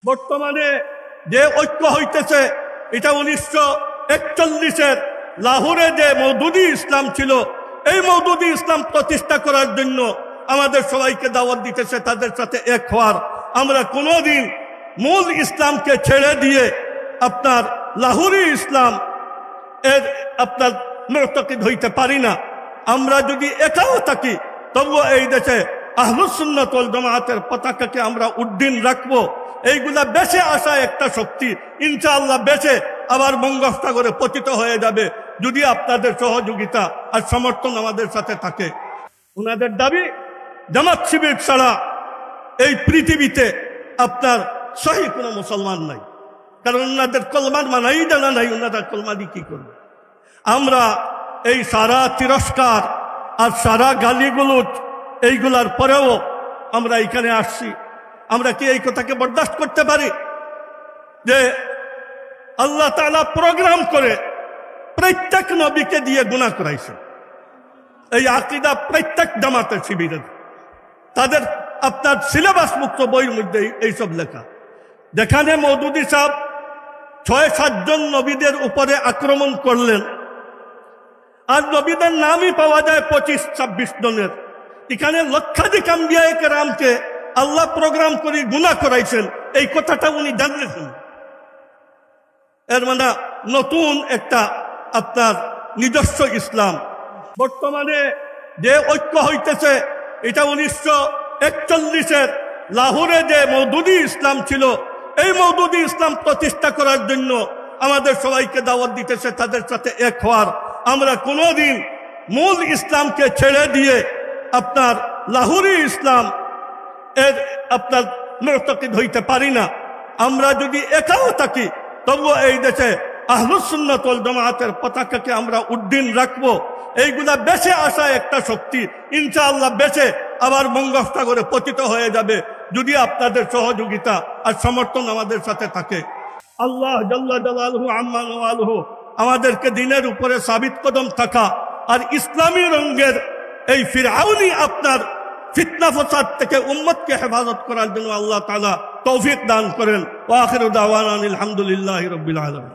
বর্তমানে যে ঐক্য হইতেছে এটা 1941-এর লাহোরে যে মওদুদি ইসলাম ছিল, এই মওদুদি ইসলাম প্রতিষ্ঠা করার জন্য আমাদের সবাইকে দাওয়াত দিতেছে তাদের সাথে এক হওয়ার। আমরা কোনোদিন মূল ইসলামকে ছেড়ে দিয়ে আপনার লাহোরি ইসলাম এর আপনার মুতাকিদ হইতে পারি না। আমরা যদি একাও থাকি তবুও এই দেশে আহলুস সুন্নাত ওয়াল জামাআতের পতাকাকে আমরা উড্ডীন রাখবো। এইগুলা বেঁচে আসা একটা শক্তি ইনশাআল্লাহ বেঁচে আবার বঙ্গোপসাগরে পতিত হয়ে যাবে যদি আপনাদের সহযোগিতা আর সমর্থন আমাদের সাথে থাকে। ওনাদের দাবি জামাত শিবির ছাড়া এই পৃথিবীতে আপনার সহি কোনো মুসলমান নাই, কারণ ওনাদের কলমার মানাই জানা নাই, ওনারা কলমাদি কি করবে। আমরা এই সারা তিরস্কার আর সারা গালিগুলোজ এইগুলার পরেও আমরা এখানে আসছি। আমরা কি এই কথাকে বরদাস্ত করতে পারি যে আল্লাহ তাআলা প্রোগ্রাম করে প্রত্যেক নবীকে দিয়ে গুনাহ করাইছে? এই আকীদা প্রত্যেক জামাতের শিবিরের, তাদের আপনার সিলেবাস মুক্ত বইয়ের মধ্যে এইসব লেখা, যেখানে মওদুদি সাহেব 6-7 জন নবীদের উপরে আক্রমণ করলেন আর নবীদের নামই পাওয়া যায় 25-26 জনের। এখানে লক্ষাধিক আম্বিয়ায়ে কেরামকে আল্লাহ প্রোগ্রাম করে গুনাহ করাইছেন, এই কথাটা উনি জানলেন। এর মানে নতুন একটা আপনার নিজস্ব ইসলাম। বর্তমানে যে ঐক্য হইতেছে এটা 1941-এর লাহোরে যে মওদুদি ইসলাম ছিল, এই মওদুদি ইসলাম প্রতিষ্ঠা করার জন্য আমাদের সবাইকে দাওয়াত দিতেছে তাদের সাথে এক হওয়ার। আমরা কোনোদিন মূল ইসলামকে ছেড়ে দিয়ে আপনার লাহোরি ইসলাম এর আপনার মুতাকিদ হইতে পারি না। আমরা যদি একাও থাকি তবুও এই দেশে আহলুস সুন্নাত ওয়াল জামাআতের পতাকাকে আমরা উড্ডীন রাখবো। এইগুলা বেঁচে আসা একটা শক্তি ইনশাআল্লাহ বেঁচে আবার বঙ্গোপসাগরে পতিত হয়ে যাবে যদি আপনাদের সহযোগিতা আর সমর্থন আমাদের সাথে থাকে। আল্লাহ জাল্লা জালালুহু আম্মা ওয়ালুহু আমাদেরকে দিনের উপরে সাবিত কদম থাকা আর ইসলামী রঙের এই ফিরআউনি আপনার ফিতনা ফাসাদ থেকে উম্মতকে হেফাজত করার জন্য আল্লাহ তাআলা তৌফিক দান করেন। ওয়া আখিরু দাওয়ানা আলহামদুলিল্লাহি রাব্বিল আলামিন।